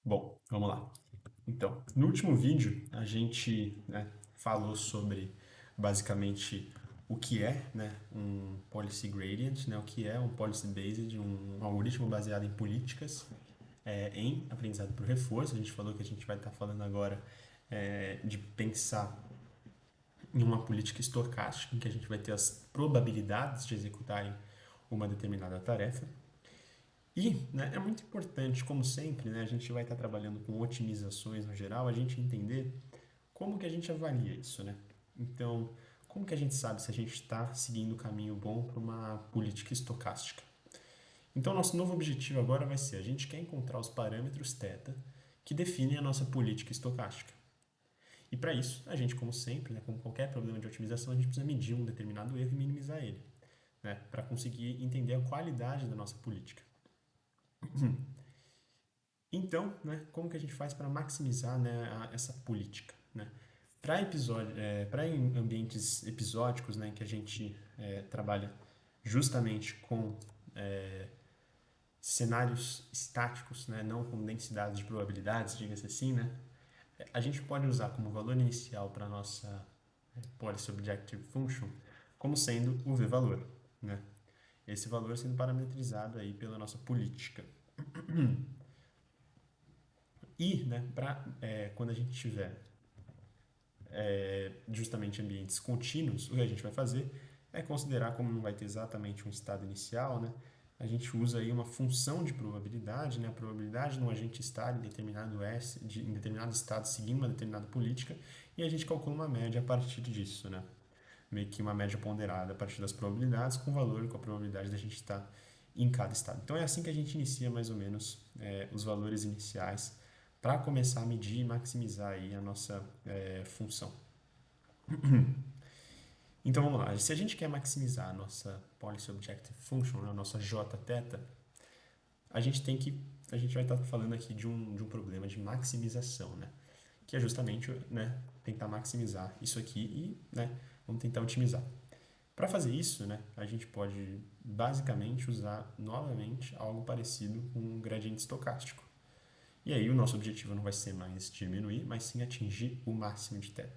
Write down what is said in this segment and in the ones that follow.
Bom, vamos lá. Então, no último vídeo, a gente, falou sobre basicamente o que é, um policy gradient, o que é um policy based, um algoritmo baseado em políticas, em aprendizado por reforço. A gente falou que a gente vai estar falando agora de pensar em uma política estocástica, em que a gente vai ter as probabilidades de executarem uma determinada tarefa. E é muito importante, como sempre, a gente vai estar trabalhando com otimizações no geral, a gente entender como que a gente avalia isso, né? Então, como que a gente sabe se a gente está seguindo o caminho bom para uma política estocástica? Então, nosso novo objetivo agora vai ser, a gente quer encontrar os parâmetros θ que definem a nossa política estocástica. E para isso, a gente, como sempre, como qualquer problema de otimização, a gente precisa medir um determinado erro e minimizar ele, para conseguir entender a qualidade da nossa política. Então, como que a gente faz para maximizar essa política? Para ambientes episódicos, que a gente trabalha justamente com cenários estáticos, não com densidades de probabilidades, diga-se assim, a gente pode usar como valor inicial para a nossa Policy Objective Function como sendo o v-valor. Esse valor sendo parametrizado aí pela nossa política. E, quando a gente tiver justamente ambientes contínuos, o que a gente vai fazer é considerar, como não vai ter exatamente um estado inicial, a gente usa aí uma função de probabilidade, a probabilidade de um agente estar em determinado estado seguindo uma determinada política, e a gente calcula uma média a partir disso, meio que uma média ponderada a partir das probabilidades com o valor, com a probabilidade da gente estar em cada estado. Então é assim que a gente inicia mais ou menos os valores iniciais para começar a medir e maximizar aí a nossa função. Então vamos lá, se a gente quer maximizar a nossa Policy Objective Function, a nossa J-θ, a gente vai estar falando aqui de um problema de maximização, que é justamente tentar maximizar isso aqui e vamos tentar otimizar. Para fazer isso, a gente pode basicamente usar novamente algo parecido com um gradiente estocástico. E aí o nosso objetivo não vai ser mais diminuir, mas sim atingir o máximo de θ.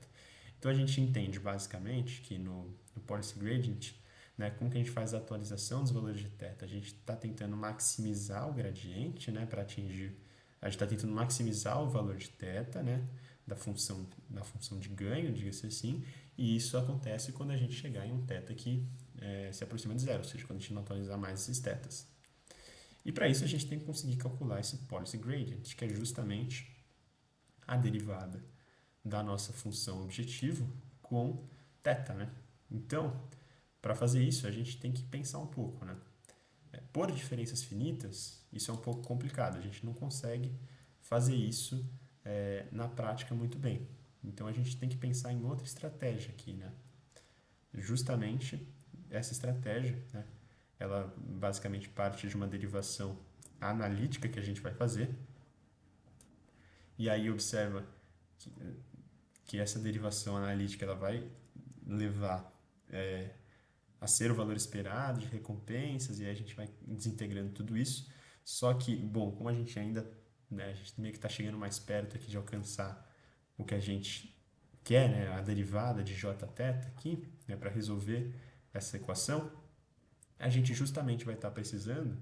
Então a gente entende basicamente que no Policy Gradient, como que a gente faz a atualização dos valores de θ? A gente está tentando maximizar o gradiente, para atingir, a gente está tentando maximizar o valor de θ, da função de ganho, diga-se assim, e isso acontece quando a gente chegar em um θ que se aproxima de zero, ou seja, quando a gente não atualizar mais esses θs. E para isso a gente tem que conseguir calcular esse policy gradient, que é justamente a derivada da nossa função objetivo com θ, Então, para fazer isso, a gente tem que pensar um pouco, Por diferenças finitas, isso é um pouco complicado. A gente não consegue fazer isso na prática muito bem. Então, a gente tem que pensar em outra estratégia aqui, Justamente essa estratégia, ela basicamente parte de uma derivação analítica que a gente vai fazer. E aí observa que essa derivação analítica ela vai levar a ser o valor esperado de recompensas, e aí a gente vai desintegrando tudo isso. Só que, bom, como a gente ainda, a gente meio que está chegando mais perto aqui de alcançar o que a gente quer, a derivada de jθ aqui, para resolver essa equação, a gente justamente vai estar precisando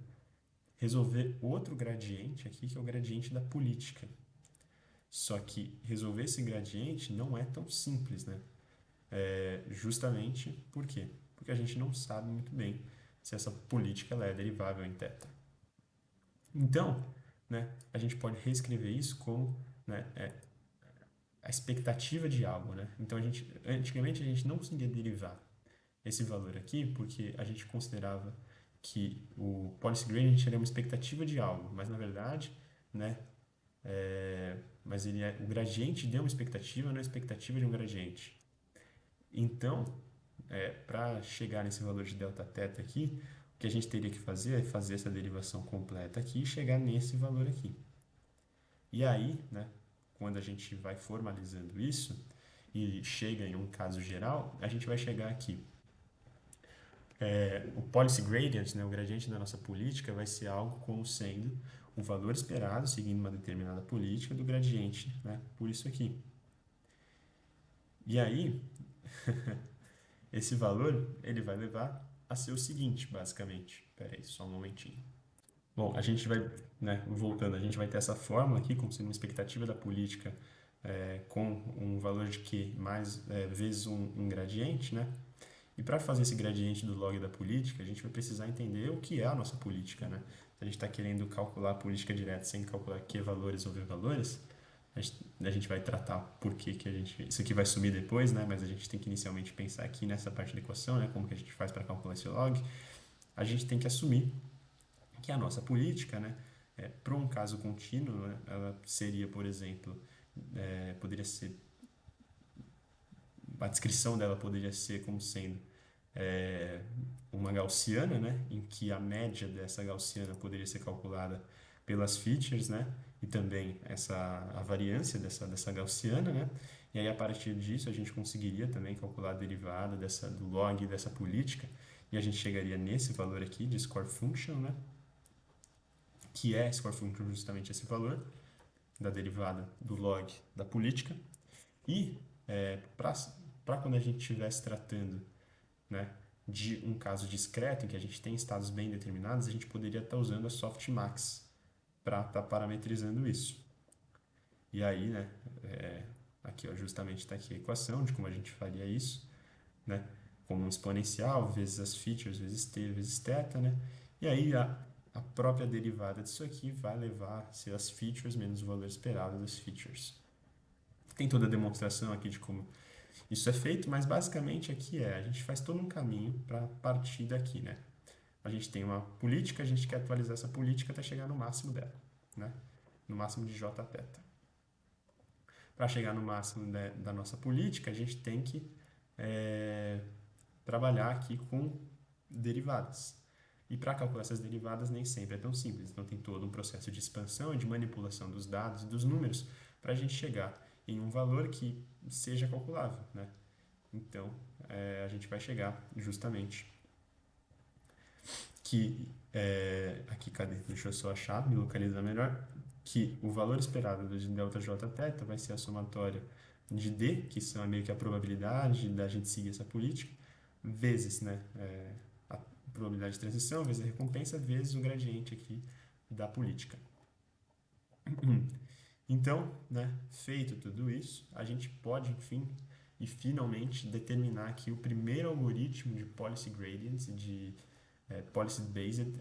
resolver outro gradiente aqui, que é o gradiente da política. Só que resolver esse gradiente não é tão simples, justamente por quê? Porque a gente não sabe muito bem se essa política ela é derivável em θ. Então, a gente pode reescrever isso como a expectativa de algo. Então, antigamente a gente não conseguia derivar esse valor aqui porque a gente considerava que o policy gradient era uma expectativa de algo, mas na verdade, mas o gradiente de uma expectativa não é a expectativa de um gradiente. Então, para chegar nesse valor de Δθ aqui, o que a gente teria que fazer é fazer essa derivação completa aqui e chegar nesse valor aqui. E aí, quando a gente vai formalizando isso e chega em um caso geral, a gente vai chegar aqui. O policy gradient, o gradiente da nossa política, vai ser algo como sendo o valor esperado, seguindo uma determinada política, do gradiente, né, por isso aqui. E aí, esse valor, ele vai levar a ser o seguinte, basicamente. Espera aí, só um momentinho. Bom, a gente vai, né, voltando, a gente vai ter essa fórmula aqui, como sendo uma expectativa da política com um valor de Q mais vezes um gradiente, né? E para fazer esse gradiente do log da política, a gente vai precisar entender o que é a nossa política, né? Se a gente está querendo calcular a política direta sem calcular Q valores ou V valores, a gente vai tratar por que a gente... Isso aqui vai sumir depois, né? Mas a gente tem que inicialmente pensar aqui nessa parte da equação, né? Como que a gente faz para calcular esse log. A gente tem que assumir que a nossa política, né? Para um caso contínuo, né, ela seria, por exemplo, poderia ser... A descrição dela poderia ser como sendo uma gaussiana, né, em que a média dessa gaussiana poderia ser calculada pelas features, né, e também a variância dessa gaussiana, né, e aí a partir disso a gente conseguiria também calcular a derivada do log dessa política, e a gente chegaria nesse valor aqui de score function, né, que é score function justamente esse valor da derivada do log da política, e para quando a gente estivesse tratando, né, de um caso discreto, em que a gente tem estados bem determinados, a gente poderia estar usando a softmax para estar parametrizando isso. E aí, né, aqui ó, justamente está aqui a equação de como a gente faria isso, né, como um exponencial, vezes as features, vezes t, vezes θ, né, e aí a própria derivada disso aqui vai levar a ser as features menos o valor esperado das features. Tem toda a demonstração aqui de como isso é feito, mas basicamente aqui a gente faz todo um caminho para partir daqui, né? A gente tem uma política, a gente quer atualizar essa política até chegar no máximo dela, né? No máximo de J θ. Para chegar no máximo da nossa política, a gente tem que trabalhar aqui com derivadas. E para calcular essas derivadas nem sempre é tão simples. Então tem todo um processo de expansão e de manipulação dos dados e dos números para a gente chegar em um valor que seja calculável, né? Então, a gente vai chegar justamente que, aqui, cadê? Deixa eu só achar, me localizar melhor, que o valor esperado de ΔJ θ vai ser a somatória de D, que são meio que a probabilidade da gente seguir essa política, vezes, né, a probabilidade de transição, vezes a recompensa, vezes o gradiente aqui da política. Então, né, feito tudo isso, a gente pode, enfim, e finalmente determinar aqui o primeiro algoritmo de policy gradients, de policy-based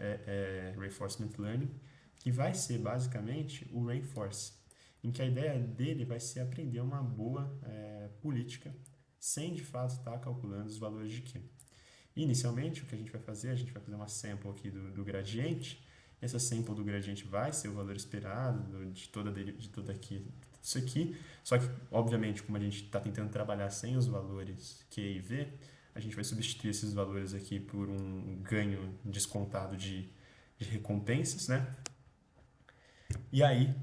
reinforcement learning, que vai ser basicamente o reinforce, em que a ideia dele vai ser aprender uma boa política, sem de fato estar calculando os valores de Q. Inicialmente, o que a gente vai fazer uma sample aqui do gradiente. Essa sample do gradiente vai ser o valor esperado de toda aqui, isso aqui. Só que, obviamente, como a gente está tentando trabalhar sem os valores Q e V, a gente vai substituir esses valores aqui por um ganho descontado de recompensas, né? E aí,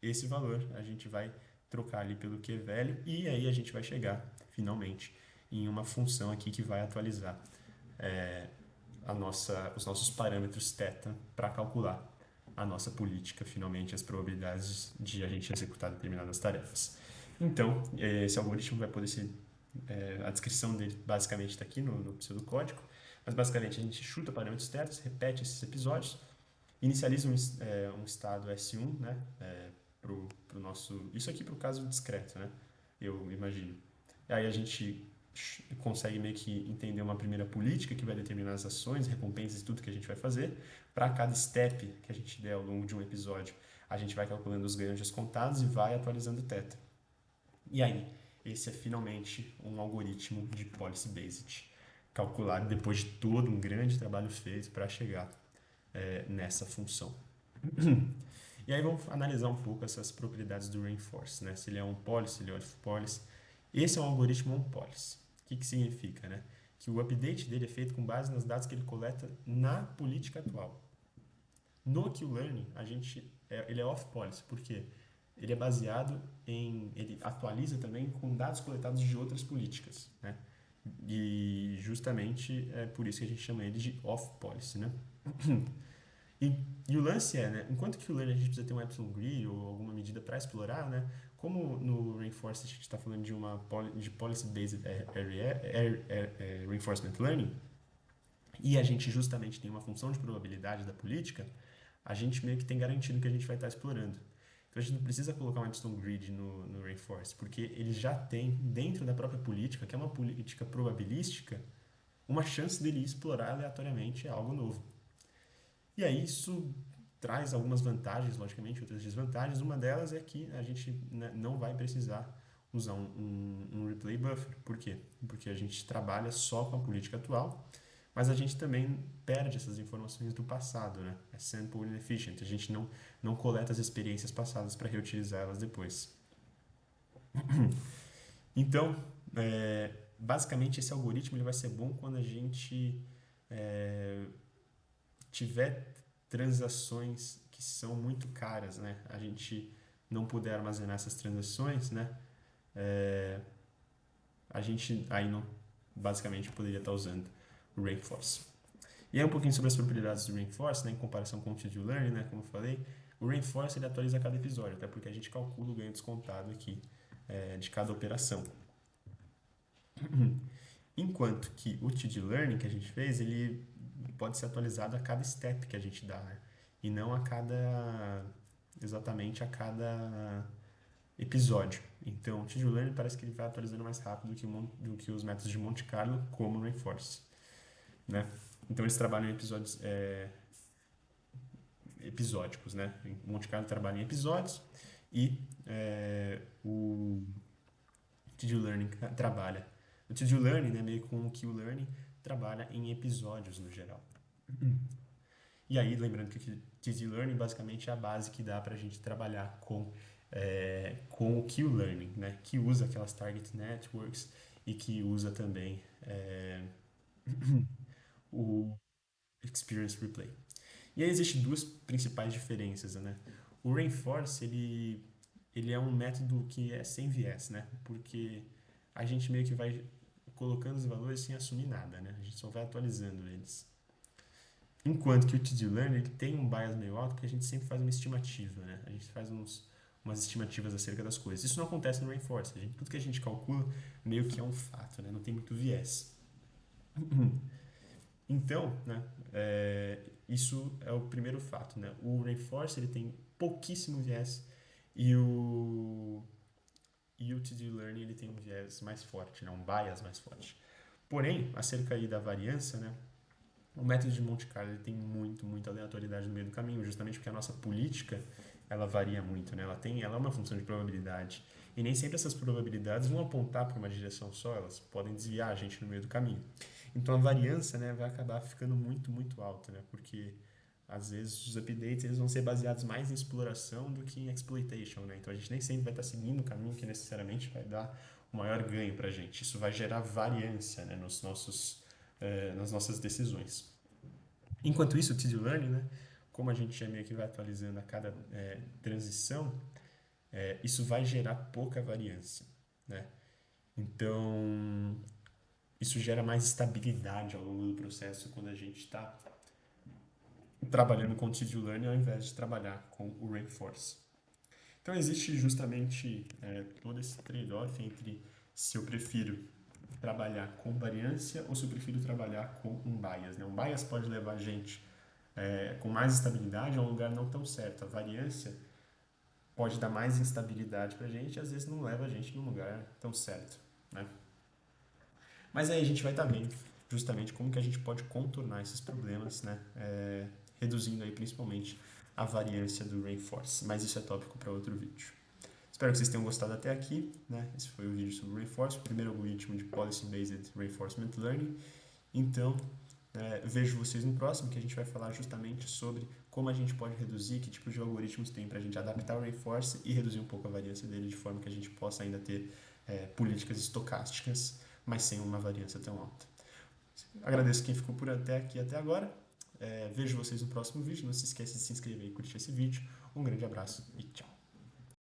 esse valor a gente vai trocar ali pelo Q velho e aí a gente vai chegar, finalmente, em uma função aqui que vai atualizar os nossos parâmetros θ para calcular a nossa política, finalmente, as probabilidades de a gente executar determinadas tarefas. Então, esse algoritmo vai poder ser... a descrição dele basicamente está aqui no pseudocódigo, mas basicamente a gente chuta parâmetros θ, repete esses episódios, inicializa um estado S1, né, pro nosso... Isso aqui para o caso discreto, né, eu imagino. Aí a gente consegue meio que entender uma primeira política que vai determinar as ações, recompensas e tudo que a gente vai fazer. Para cada step que a gente der ao longo de um episódio, a gente vai calculando os ganhos descontados e vai atualizando o θ. E aí, esse é finalmente um algoritmo de Policy Based, calculado depois de todo um grande trabalho feito para chegar nessa função. E aí vamos analisar um pouco essas propriedades do Reinforce, né? Se ele é on policy, se ele é off policy. Esse é um algoritmo on policy. O que significa, né? Que o update dele é feito com base nos dados que ele coleta na política atual. No Q-Learning, ele é off policy, porque ele é baseado ele atualiza também com dados coletados de outras políticas, né? E justamente é por isso que a gente chama ele de off policy, né? E, e o lance é, né? Enquanto que o learning a gente precisa ter um epsilon grid ou alguma medida para explorar, né? Como no reinforce a gente está falando de de policy-based reinforcement learning, e a gente justamente tem uma função de probabilidade da política, a gente meio que tem garantido que a gente vai estar explorando. Então a gente não precisa colocar um epsilon grid no reinforce, porque ele já tem dentro da própria política, que é uma política probabilística, uma chance dele explorar aleatoriamente algo novo. E aí isso traz algumas vantagens, logicamente, outras desvantagens. Uma delas é que a gente, né, não vai precisar usar um replay buffer. Por quê? Porque a gente trabalha só com a política atual, mas a gente também perde essas informações do passado, né? É sample inefficient. A gente não coleta as experiências passadas para reutilizá-las depois. Então, basicamente, esse algoritmo ele vai ser bom quando a gente é, tiver transações que são muito caras, né? A gente não puder armazenar essas transações, né? É, a gente aí não, basicamente poderia estar usando o Reinforce. E aí um pouquinho sobre as propriedades do Reinforce, né, em comparação com o To-Do Learning, né, como eu falei, o Reinforce ele atualiza a cada episódio, até porque a gente calcula o ganho descontado aqui de cada operação. Enquanto que o To-Do Learning que a gente fez, ele pode ser atualizado a cada step que a gente dá, né? E não exatamente a cada episódio. Então, o To-Do Learning parece que ele vai atualizando mais rápido do que os métodos de Monte Carlo, como o Reinforce, né? Então, eles trabalham em episódios episódicos, né? O Monte Carlo trabalha em episódios e o To-Do Learning trabalha. O To-Do Learning, né, meio com o Q-Learning, trabalha em episódios no geral. E aí, lembrando que o To-Do Learning basicamente é a base que dá para a gente trabalhar com o Q-Learning, né, que usa aquelas target networks e que usa também o Experience Replay. E aí existem duas principais diferenças, né? O Reinforce, ele é um método que é sem viés, né? Porque a gente meio que vai colocando os valores sem assumir nada, né? A gente só vai atualizando eles. Enquanto que o To-Do Learning ele tem um bias meio alto, porque a gente sempre faz uma estimativa, né? A gente faz umas estimativas acerca das coisas. Isso não acontece no Reinforce. Tudo que a gente calcula meio que é um fato, né? Não tem muito viés. Então, né, isso é o primeiro fato, né? O Reinforce ele tem pouquíssimo viés e o To-Do Learning ele tem um viés mais forte, né? Um bias mais forte. Porém, acerca aí da variância, né? O método de Monte Carlo ele tem muita aleatoriedade no meio do caminho, justamente porque a nossa política ela varia muito, né? Ela é uma função de probabilidade e nem sempre essas probabilidades vão apontar para uma direção só, elas podem desviar a gente no meio do caminho. Então a variância, né, vai acabar ficando muito alta, né? Porque às vezes os updates eles vão ser baseados mais em exploração do que em exploitation, né? Então a gente nem sempre vai estar seguindo o caminho que necessariamente vai dar o maior ganho para a gente. Isso vai gerar variância, né, nas nossas decisões. Enquanto isso, o To-Do Learning, né, como a gente já meio que vai atualizando a cada transição, isso vai gerar pouca variância, né? Então, isso gera mais estabilidade ao longo do processo quando a gente está trabalhando com o To-Do Learning ao invés de trabalhar com o Reinforce. Então, existe justamente todo esse trade-off entre se eu prefiro trabalhar com variância ou se eu prefiro trabalhar com um bias, né? Um bias pode levar a gente com mais estabilidade a um lugar não tão certo. A variância pode dar mais instabilidade para a gente e às vezes não leva a gente num lugar tão certo, né? Mas aí a gente vai estar vendo justamente como que a gente pode contornar esses problemas, né? Reduzindo aí principalmente a variância do Reinforce. Mas isso é tópico para outro vídeo. Espero que vocês tenham gostado até aqui, né? Esse foi o vídeo sobre o Reinforce, o primeiro algoritmo de Policy-Based Reinforcement Learning. Então, vejo vocês no próximo, que a gente vai falar justamente sobre como a gente pode reduzir, que tipo de algoritmos tem para a gente adaptar o Reinforce e reduzir um pouco a variância dele, de forma que a gente possa ainda ter políticas estocásticas, mas sem uma variância tão alta. Agradeço quem ficou por até aqui até agora. Vejo vocês no próximo vídeo. Não se esqueça de se inscrever e curtir esse vídeo. Um grande abraço e tchau.